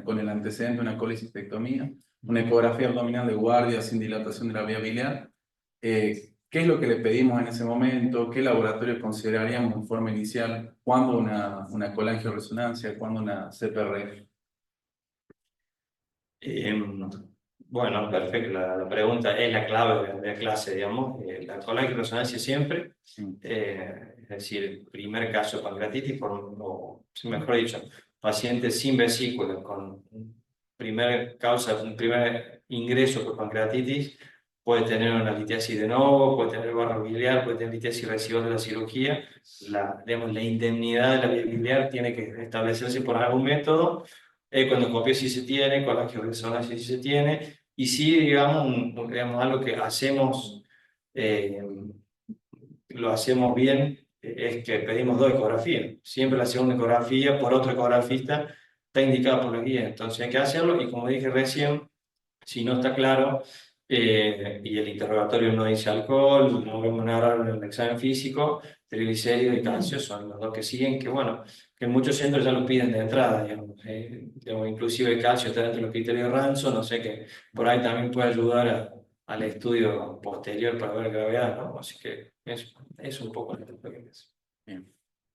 con el antecedente de una colecistectomía, una ecografía abdominal de guardia sin dilatación de la vía biliar. ¿Qué es lo que le pedimos en ese momento? ¿Qué laboratorio consideraríamos en forma inicial? ¿Cuándo una colangioresonancia? ¿Cuándo una CPRF? Bueno, perfecto. La pregunta es la clave de la clase, digamos. La colangioresonancia siempre, es decir, primer caso de pancreatitis, o mejor dicho, paciente sin vesícula, con primer ingreso por pancreatitis, puede tener una litiasis de novo, puede tener barro biliar, puede tener litiasis residual de la cirugía. Digamos, la indemnidad de la vía biliar tiene que establecerse por algún método. Endoscopia sí se tiene, colangioresonancia sí se tiene, y sí, digamos algo que hacemos, lo hacemos bien, es que pedimos 2 ecografías. Siempre la segunda ecografía por otro ecografista está indicada por la guía, entonces hay que hacerlo, y como dije recién, si no está claro y el interrogatorio no dice alcohol, no vemos nada en el examen físico, triglicéridos y calcio son los 2 que siguen, que bueno, que en muchos centros ya lo piden de entrada, digamos, inclusive el calcio está dentro de los criterios Ranzo, no sé, que por ahí también puede ayudar al estudio posterior para ver gravedad, ¿no? Así que es un poco lo que es. Bien,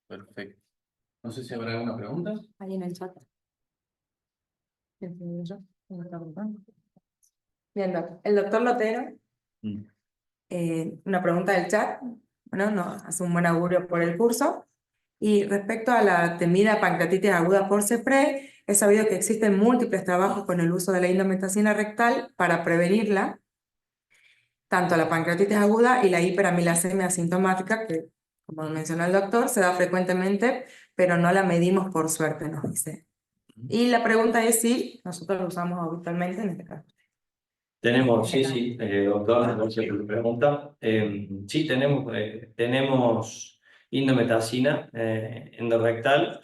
perfecto. No sé si habrá alguna pregunta. Ahí en el chat. Bien, el doctor Lotero, una pregunta del chat, bueno, nos hace un buen augurio por el curso. Y respecto a la temida pancreatitis aguda por CEPRE, he sabido que existen múltiples trabajos con el uso de la indometacina rectal para prevenirla, tanto la pancreatitis aguda y la hiperamilasemia asintomática, que, como mencionó el doctor, se da frecuentemente, pero no la medimos por suerte, nos dice. Y la pregunta es si nosotros lo usamos habitualmente en este caso. Tenemos, sí, doctor, gracias por la pregunta. Sí, tenemos indometacina endorrectal.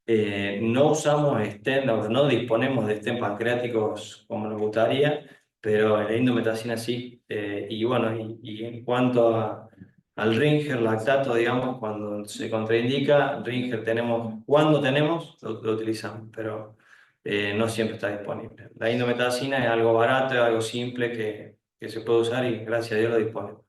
No usamos stent, no disponemos de stent pancreáticos como nos gustaría, pero la indometacina sí. Y bueno, y en cuanto al Ringer lactato, digamos, cuando se contraindica, Ringer tenemos, cuando tenemos, lo utilizamos, pero no siempre está disponible. La indometacina es algo barato, es algo simple que se puede usar y gracias a Dios lo disponemos.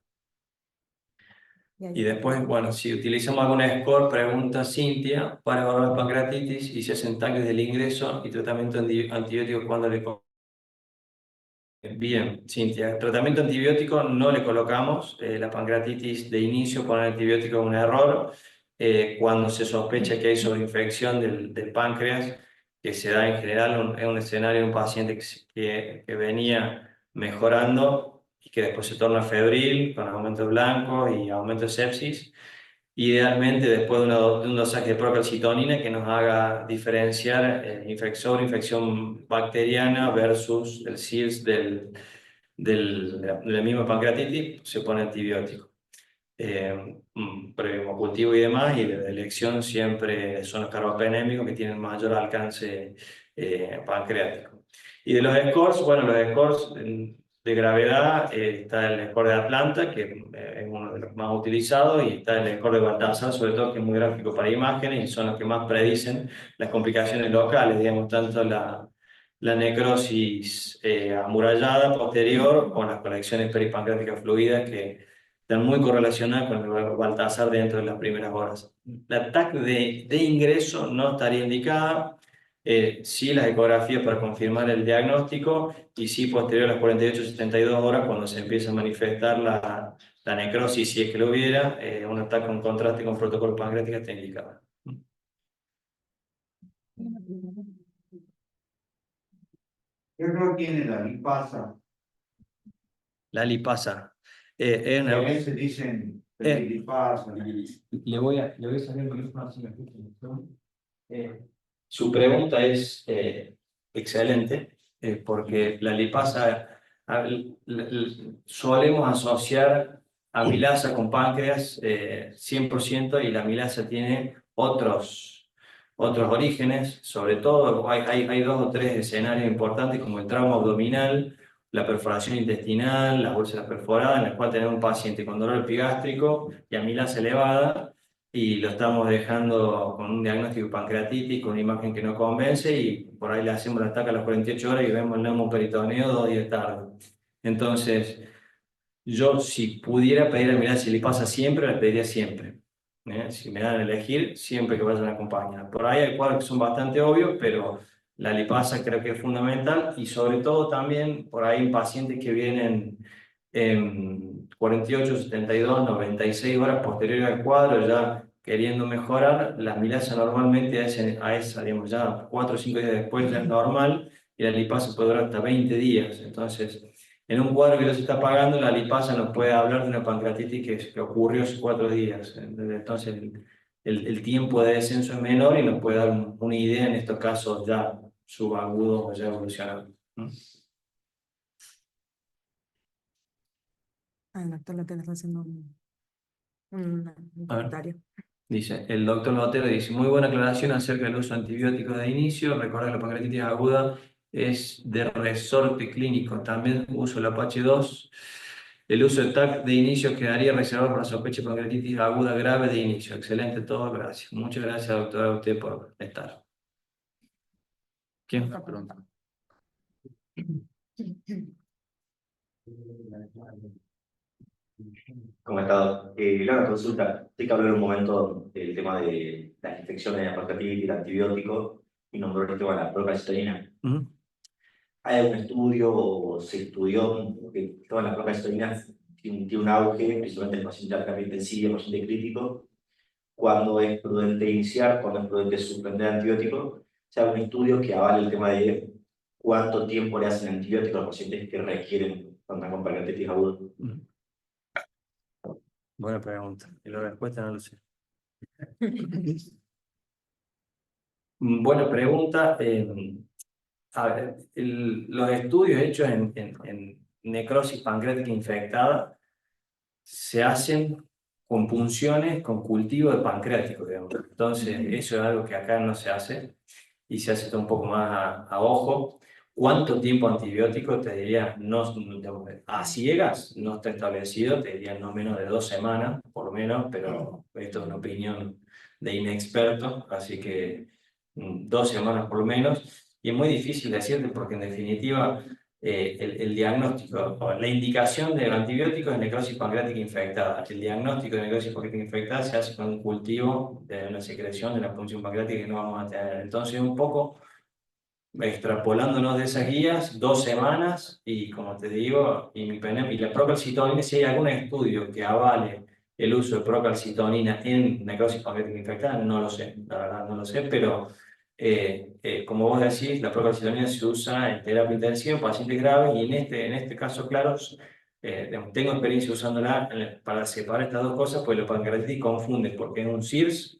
Y después, bueno, si utilizamos algún score, pregunta Cintia, para evaluar pancreatitis y si hacen tanques del ingreso y tratamiento antibiótico cuando le... Bien, Cintia, tratamiento antibiótico no le colocamos. La pancreatitis de inicio con el antibiótico es un error. Cuando se sospecha que hay sobreinfección del páncreas, que se da en general en un escenario de un paciente que venía mejorando y que después se torna febril, con aumento de blancos y aumento de sepsis. Idealmente después de un dosaje de procalcitonina que nos haga diferenciar infección bacteriana versus el SIRS de la misma pancreatitis, se pone antibiótico. Previo cultivo y demás, y de elección siempre son los carbapenémicos que tienen mayor alcance pancreático. Y de los scores, bueno, los scores de gravedad, está el score de Atlanta, que es uno de los más utilizados, y está el score de Baltasar, sobre todo, que es muy gráfico para imágenes, y son los que más predicen las complicaciones locales, digamos, tanto la necrosis amurallada posterior o las colecciones peripancreáticas fluidas que están muy correlacionadas con el Baltasar dentro de las primeras horas. La TAC de ingreso no estaría indicada, sí las ecografías para confirmar el diagnóstico y sí posterior a las 48-72 horas cuando se empieza a manifestar la necrosis, si es que lo hubiera, una TAC con contraste con protocolo pancreático está indicada. ¿Qué error tiene la lipasa? La lipasa. A veces dicen lipasa. Le voy a sacar el micrófono así me escuchan. Su pregunta es excelente, porque la lipasa solemos asociar amilasa con páncreas 100%, y la amilasa tiene otros orígenes. Sobre todo hay dos o tres escenarios importantes como el trauma abdominal, la perforación intestinal, las úlceras perforadas, en las cuales tenemos un paciente con dolor epigástrico y amilasa elevada, y lo estamos dejando con un diagnóstico de pancreatitis, con una imagen que no convence, y por ahí le hacemos la TAC a las 48 horas y vemos el neumoperitoneo 2 días tarde. Entonces, yo si pudiera pedir amilasa y lipasa siempre, la pediría siempre. Si me dan a elegir, siempre que vayan acompañados. Por ahí hay cuadros que son bastante obvios, pero la lipasa creo que es fundamental, y sobre todo también por ahí en pacientes que vienen en 48, 72, 96 horas posterior al cuadro, ya queriendo mejorar, la amilasa normalmente a esa, digamos, ya 4 o 5 días después ya es normal, y la lipasa puede durar hasta 20 días. Entonces, en un cuadro que no se está pagando, la lipasa nos puede hablar de una pancreatitis que ocurrió hace 4 días. Entonces, el tiempo de descenso es menor y nos puede dar una idea en estos casos ya subagudos o ya evolucionados. El doctor Lotero está haciendo un comentario. Dice, el doctor Lotero dice, muy buena aclaración acerca del uso de antibióticos de inicio. Recuerda que la pancreatitis aguda es de resorte clínico. También uso el Apache 2. El uso de TAC de inicio quedaría reservado para sospecha de pancreatitis aguda grave de inicio. Excelente todo, gracias. Muchas gracias, doctora, a usted por estar. ¿Quién? ¿Cómo está? Una consulta. Sé que habló en un momento del tema de las infecciones de hepatitis, el antibiótico, y nombró el tema de la procalcitonina. ¿Hay algún estudio o se estudió que el tema de la procalcitonina tiene un auge, principalmente en pacientes de terapia intensiva, paciente crítico? ¿Cuándo es prudente iniciar? ¿Cuándo es prudente suspender antibióticos? ¿Hay algún estudio que avale el tema de cuánto tiempo le hacen antibióticos a los pacientes que requieren tanta con pancreatitis aguda? Buena pregunta. Y la respuesta no lo sé. Buena pregunta. A ver, los estudios hechos en necrosis pancreática infectada se hacen con punciones, con cultivo de pancreático, digamos. Entonces, eso es algo que acá no se hace y se hace todo un poco más a ojo. ¿Cuánto tiempo antibiótico? Te diría, no, a ciegas no está establecido, te diría no menos de 2 semanas, por lo menos, pero esto es una opinión de inexperto, así que 2 semanas por lo menos. Y es muy difícil decirte porque en definitiva el diagnóstico, o la indicación del antibiótico es necrosis pancreática infectada. El diagnóstico de necrosis pancreática infectada se hace con un cultivo de una secreción de la función pancreática que no vamos a tener. Entonces, un poco extrapolándonos de esas guías, 2 semanas, y como te digo, y la procalcitonina, si hay algún estudio que avale el uso de procalcitonina en necrosis pancreática infectada, no lo sé, la verdad no lo sé, pero como vos decís, la procalcitonina se usa en terapia intensiva en pacientes graves, y en este caso, claro, tengo experiencia usándola para separar estas dos cosas, pues la pancreatitis confunde, porque es un CIRS,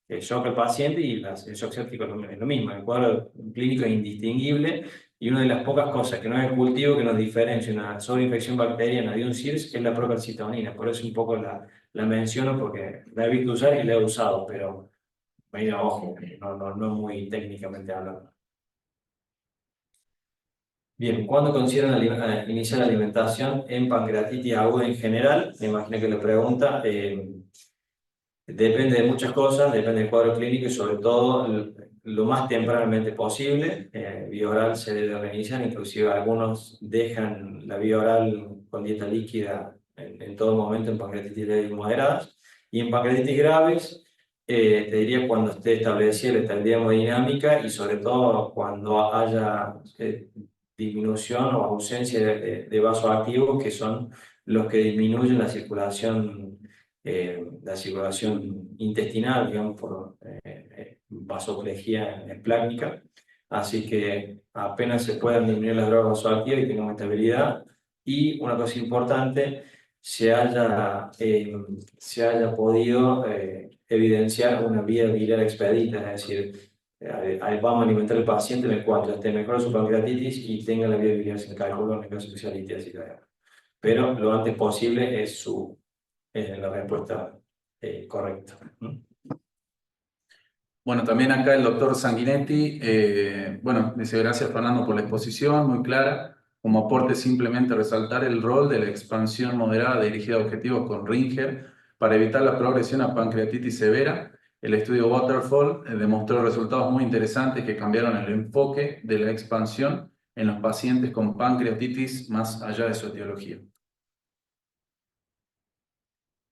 el shock al paciente, y el shock séptico es lo mismo. El cuadro clínico es indistinguible, y una de las pocas cosas que no es el cultivo que nos diferencia una sobreinfección bacteriana de un CIRS es la procalcitonina. Por eso un poco la menciono, porque la he visto usar y la he usado, pero medio ojo, no muy técnicamente hablando. Bien, ¿cuándo consideran iniciar la alimentación en pancreatitis aguda en general? Me imagino que le pregunta. Depende de muchas cosas, depende del cuadro clínico y sobre todo lo más tempranamente posible. Vía oral se debe reiniciar, inclusive algunos dejan la vía oral con dieta líquida en todo momento en pancreatitis leves y moderadas. Y en pancreatitis graves, te diría cuando esté establecida la estabilidad hemodinámica y sobre todo cuando haya disminución o ausencia de vasos activos, que son los que disminuyen la circulación intestinal, digamos, por vasoplejía esplácnica. Así que apenas se puedan disminuir las drogas vasoactivas y tengamos estabilidad. Y una cosa importante, se haya podido evidenciar una vía biliar expedita, es decir, vamos a alimentar al paciente en el cual ya esté mejor su pancreatitis y tenga la vía biliar sin cálculo, en el caso de litiasis. Pero lo antes posible es la respuesta correcta. Bueno, también acá el doctor Sanguinetti, bueno, dice gracias Fernando por la exposición, muy clara. Como aporte simplemente resaltar el rol de la expansión moderada dirigida a objetivos con Ringer para evitar la progresión a pancreatitis severa. El estudio Waterfall demostró resultados muy interesantes que cambiaron el enfoque de la expansión en los pacientes con pancreatitis más allá de su etiología.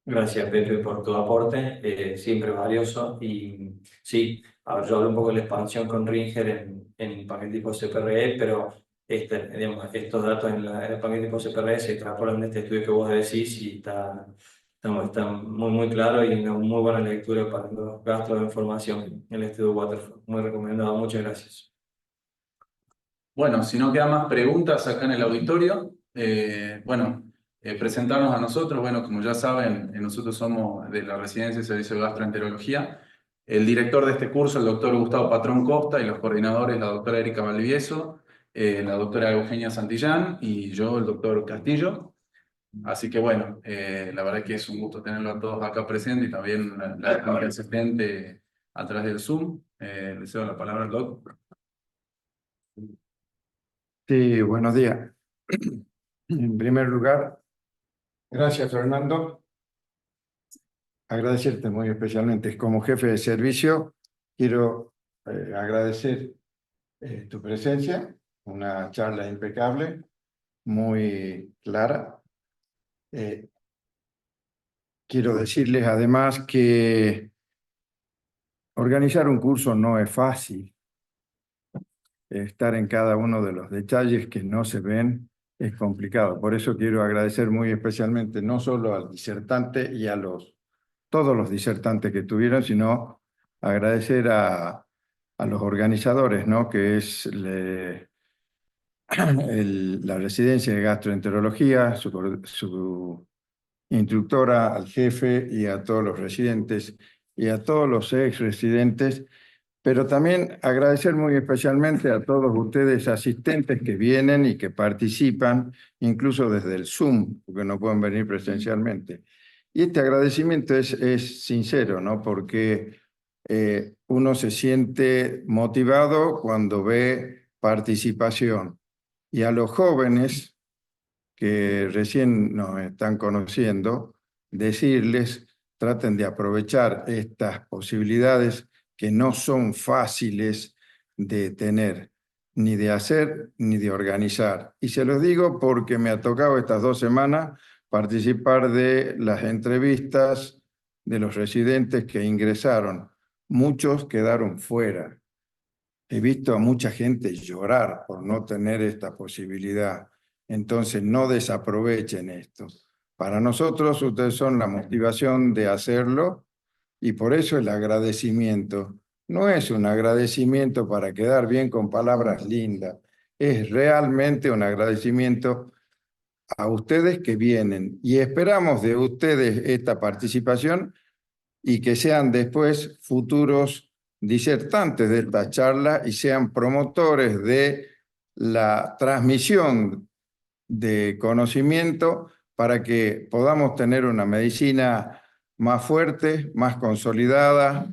Gracias, Pepe, por tu aporte, siempre valioso. Y sí, a ver, yo hablo un poco de la expansión con Ringer en pancreatitis CPRE, pero digamos, estos datos en el pancreatitis CPRE se extrapolan de este estudio que vos decís y está muy claro, y una muy buena lectura para los gastos de información en el estudio Waterfall. Muy recomendado, muchas gracias. Bueno, si no quedan más preguntas acá en el auditorio, presentarnos a nosotros. Bueno, como ya saben, nosotros somos de la Residencia de Servicio de Gastroenterología. El director de este curso, el doctor Gustavo Patrón Costa, y los coordinadores, la doctora Erika Valdivieso, la doctora Eugenia Santillán y yo, el doctor Castillo. Así que bueno, la verdad que es un gusto tenerlos a todos acá presentes y también la asistente a través del Zoom. Le cedo la palabra al doctor. Sí, buenos días. En primer lugar, gracias Fernando. Agradecerte muy especialmente. Como jefe de servicio, quiero agradecer tu presencia, una charla impecable, muy clara. Quiero decirles además que organizar un curso no es fácil. Estar en cada uno de los detalles que no se ven es complicado. Por eso quiero agradecer muy especialmente no solo al disertante y a todos los disertantes que tuvieron, sino agradecer a los organizadores, ¿no? Que es la Residencia de Gastroenterología, su instructora, al jefe y a todos los residentes y a todos los ex residentes. Pero también agradecer muy especialmente a todos ustedes asistentes que vienen y que participan, incluso desde el Zoom, porque no pueden venir presencialmente. Y este agradecimiento es sincero, ¿no? Porque uno se siente motivado cuando ve participación. Y a los jóvenes que recién nos están conociendo, decirles, traten de aprovechar estas posibilidades que no son fáciles de tener, ni de hacer, ni de organizar. Y se los digo porque me ha tocado estas 2 semanas participar de las entrevistas de los residentes que ingresaron. Muchos quedaron fuera. He visto a mucha gente llorar por no tener esta posibilidad. Entonces, no desaprovechen esto. Para nosotros, ustedes son la motivación de hacerlo y por eso el agradecimiento. No es un agradecimiento para quedar bien con palabras lindas. Es realmente un agradecimiento a ustedes que vienen y esperamos de ustedes esta participación y que sean después futuros disertantes de esta charla y sean promotores de la transmisión de conocimiento para que podamos tener una medicina más fuerte, más consolidada,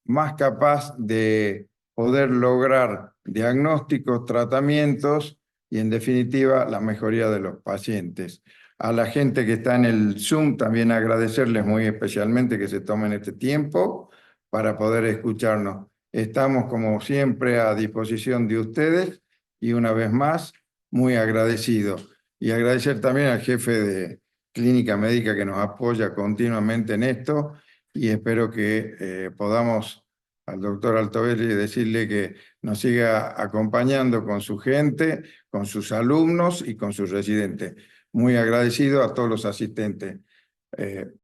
más capaz de poder lograr diagnósticos, tratamientos y en definitiva la mejoría de los pacientes. A la gente que está en el Zoom también agradecerles muy especialmente que se tomen este tiempo para poder escucharnos. Estamos como siempre a disposición de ustedes y una vez más muy agradecidos. Y agradecer también al jefe de Clínica Médica que nos apoya continuamente en esto y espero que podamos al doctor Altobelli decirle que nos siga acompañando con su gente, con sus alumnos y con sus residentes. Muy agradecido a todos los asistentes.